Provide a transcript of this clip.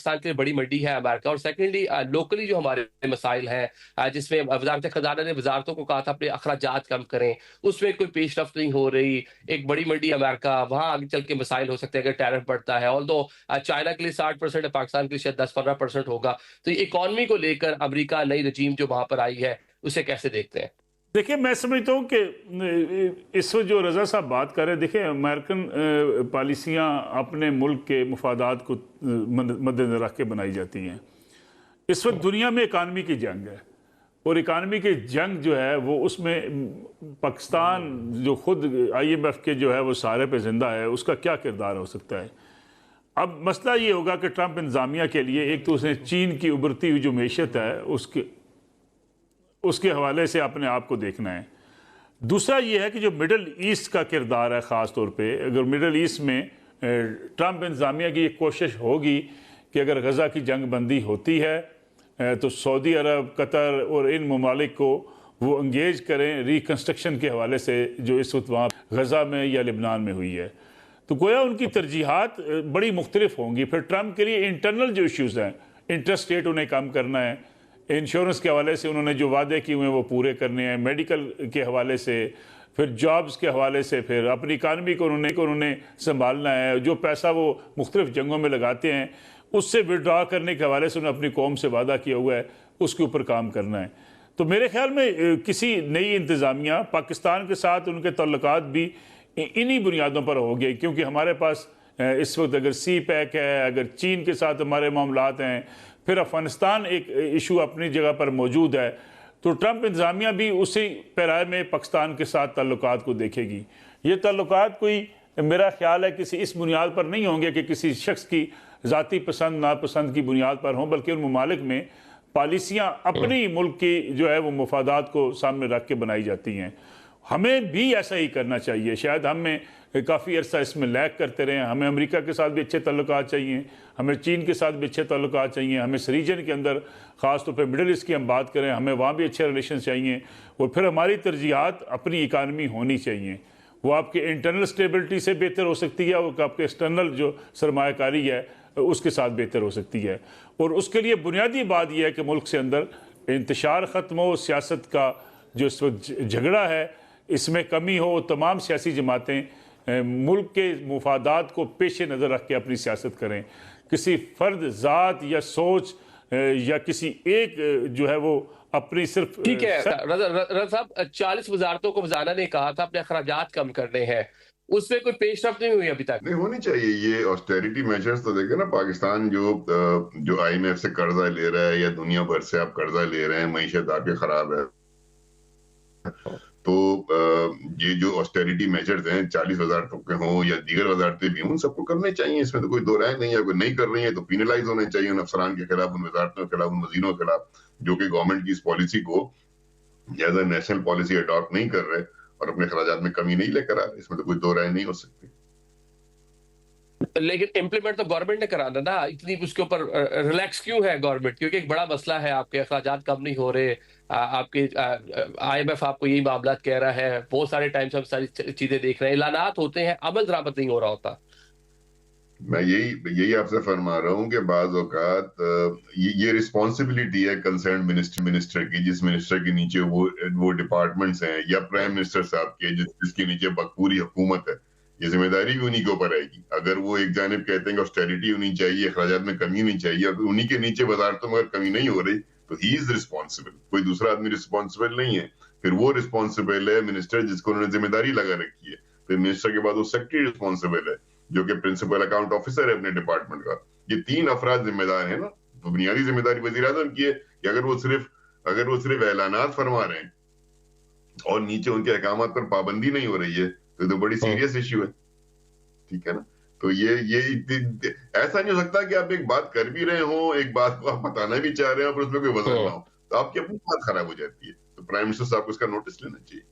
پاکستان کے لیے بڑی منڈی ہے امریکہ، اور سیکنڈلی لوکلی جو ہمارے مسائل ہیں جس میں وزارت خزانہ نے وزارتوں کو کہا تھا اپنے اخراجات کم کریں، اس میں کوئی پیش رفت نہیں ہو رہی. ایک بڑی منڈی امریکہ، وہاں آگے چل کے مسائل ہو سکتے ہیں اگر ٹیرف بڑھتا ہے. آلدو چائنا کے لیے 60% ہے، پاکستان کے لیے شاید 10-15% ہوگا. تو یہ اکانومی کو لے کر امریکہ نئی رجیم جو وہاں پر آئی ہے اسے کیسے دیکھتے ہیں؟ دیکھیں میں سمجھتا ہوں کہ اس وقت جو رضا صاحب بات کر رہے ہیں، دیکھیں امریکن پالیسیاں اپنے ملک کے مفادات کو مد نظر رکھ کے بنائی جاتی ہیں. اس وقت دنیا میں اکانومی کی جنگ ہے، اور اکانومی کی جنگ جو ہے وہ اس میں پاکستان جو خود IMF کے جو ہے وہ سہارے پہ زندہ ہے، اس کا کیا کردار ہو سکتا ہے. اب مسئلہ یہ ہوگا کہ ٹرمپ انتظامیہ کے لیے ایک تو اس نے چین کی ابھرتی ہوئی جو معیشت ہے اس کے حوالے سے اپنے آپ کو دیکھنا ہے. دوسرا یہ ہے کہ جو مڈل ایسٹ کا کردار ہے، خاص طور پہ اگر مڈل ایسٹ میں ٹرمپ انتظامیہ کی ایک کوشش ہوگی کہ اگر غزہ کی جنگ بندی ہوتی ہے تو سعودی عرب، قطر اور ان ممالک کو وہ انگیج کریں ریکنسٹرکشن کے حوالے سے جو اس وقت وہاں غزہ میں یا لبنان میں ہوئی ہے. تو گویا ان کی ترجیحات بڑی مختلف ہوں گی. پھر ٹرمپ کے لیے انٹرنل جو ایشوز ہیں، انٹرسٹ ریٹ انہیں کم کرنا ہے، انشورنس کے حوالے سے انہوں نے جو وعدے کیے ہوئے ہیں وہ پورے کرنے ہیں، میڈیکل کے حوالے سے، پھر جابز کے حوالے سے، پھر اپنی اکانومی کو انہوں نے سنبھالنا ہے. جو پیسہ وہ مختلف جنگوں میں لگاتے ہیں اس سے وڈرا کرنے کے حوالے سے انہوں نے اپنی قوم سے وعدہ کیا ہوا ہے، اس کے اوپر کام کرنا ہے. تو میرے خیال میں کسی نئی انتظامیہ پاکستان کے ساتھ ان کے تعلقات بھی انہی بنیادوں پر ہو گئے، کیونکہ ہمارے پاس اس وقت اگر سی پیک ہے، اگر چین کے ساتھ ہمارے معاملات ہیں، پھر افغانستان ایک ایشو اپنی جگہ پر موجود ہے. تو ٹرمپ انتظامیہ بھی اسی پیرائے میں پاکستان کے ساتھ تعلقات کو دیکھے گی. یہ تعلقات کوئی میرا خیال ہے کسی اس بنیاد پر نہیں ہوں گے کہ کسی شخص کی ذاتی پسند ناپسند کی بنیاد پر ہوں، بلکہ ان ممالک میں پالیسیاں اپنی ملک کی جو ہے وہ مفادات کو سامنے رکھ کے بنائی جاتی ہیں. ہمیں بھی ایسا ہی کرنا چاہیے. شاید ہمیں کافی عرصہ اس میں لیگ کرتے رہے ہیں. ہمیں امریکہ کے ساتھ بھی اچھے تعلقات چاہیے، ہمیں چین کے ساتھ بھی اچھے تعلقات چاہیے، ہمیں اس ریجن کے اندر خاص طور پہ مڈل ایسٹ کی ہم بات کریں ہمیں وہاں بھی اچھے ریلیشنز چاہیے. اور پھر ہماری ترجیحات اپنی اکانومی ہونی چاہیے. وہ آپ کے انٹرنل سٹیبلٹی سے بہتر ہو سکتی ہے، وہ آپ کے ایکسٹرنل جو سرمایہ کاری ہے اس کے ساتھ بہتر ہو سکتی ہے. اور اس کے لیے بنیادی بات یہ ہے کہ ملک سے اندر انتشار ختم ہو، سیاست کا جو اس وقت جھگڑا ہے اس میں کمی ہو، تمام سیاسی جماعتیں ملک کے مفادات کو پیش نظر رکھ کے اپنی سیاست کریں. کسی فرد، ذات یا سوچ یا کسی ایک جو ہے وہ اپنی صرف ٹھیک ہے رضا صاحب، 40 وزارتوں کو وزارہ نے کہا تھا اپنے اخراجات کم کرنے ہیں، اس میں کوئی پیش رفت نہیں ہوئی ابھی تک؟ نہیں ہونی چاہیے. یہ آسٹیریٹی میجرز تو دیکھیں نا، پاکستان جو IMF سے قرضہ لے رہا ہے یا دنیا بھر سے آپ قرضہ لے رہے ہیں، معیشت آپ کی خراب ہے. تو یہ جو آسٹیریٹی میجرز ہیں 40 وزارتوں کے ہوں یا دیگر وزارتیں بھی ہوں، سب کو کرنے چاہیے. اس میں تو کوئی دو رائے نہیں ہے. کوئی نہیں کر رہی ہے تو پینلائز ہونے چاہیے ان افسران کے خلاف، ان وزارتوں کے خلاف، ان وزیروں کے خلاف جو کہ گورنمنٹ کی اس پالیسی کو as a national policy adopt نہیں کر رہے اور اپنے اخراجات میں کمی نہیں لے کر آ رہے. اس میں تو کوئی دو رائے نہیں ہو سکتی. لیکن امپلیمنٹ تو گورنمنٹ نے کرانا نا. اتنی اس کے اوپر ریلیکس کیوں ہے گورنمنٹ؟ کیونکہ ایک بڑا مسئلہ ہے، آپ کے اخراجات کم نہیں ہو رہے، آپ کے IMF آپ کو یہی معاملات کہہ رہا ہے، بہت سارے ٹائم سے ہم ساری چیزیں دیکھ رہے ہیں، اعلانات ہوتے ہیں، عمل درآمد نہیں ہو رہا ہوتا. میں یہی آپ سے فرما رہا ہوں کہ بعض اوقات یہ رسپانسبلٹی ہے کنسرن منسٹر کی، جس منسٹر کے نیچے وہ ڈپارٹمنٹس ہیں، یا پرائم منسٹر صاحب کے جس کے نیچے پوری حکومت ہے. یہ ذمہ داری بھی انہی کے اوپر آئے گی. اگر وہ ایک جانب کہتے ہیں کہ آسٹیریٹی ہونی چاہیے، اخراجات میں کمی ہونی چاہیے، اگر انہی کے نیچے وزارتوں میں اگر کمی نہیں ہو رہی تو ہی از رسپانسبل. کوئی دوسرا آدمی رسپانسبل نہیں ہے. پھر وہ رسپانسبل ہے منسٹر جس کو انہوں نے ذمہ داری لگا رکھی ہے. پھر منسٹر کے بعد وہ سیکرٹری رسپانسبل ہے جو کہ پرنسپل اکاؤنٹ آفیسر ہے اپنے ڈپارٹمنٹ کا. یہ 3 افراد ذمہ دار ہیں نا. تو بنیادی ذمہ داری وزیر اعظم کی ہے کہ اگر وہ صرف اعلانات فرما رہے ہیں اور نیچے ان کے احکامات پر پابندی نہیں ہو رہی ہے تو بڑی سیریس ایشو ہے. ٹھیک ہے نا. تو یہ ایسا نہیں ہو سکتا کہ آپ ایک بات کر بھی رہے ہوں، ایک بات کو آپ بتانا بھی چاہ رہے ہیں اور اس میں کوئی وزن نہ ہو، تو آپ کی اپنی بات خراب ہو جاتی ہے. تو پرائم منسٹر صاحب کو اس کا نوٹس لینا چاہیے.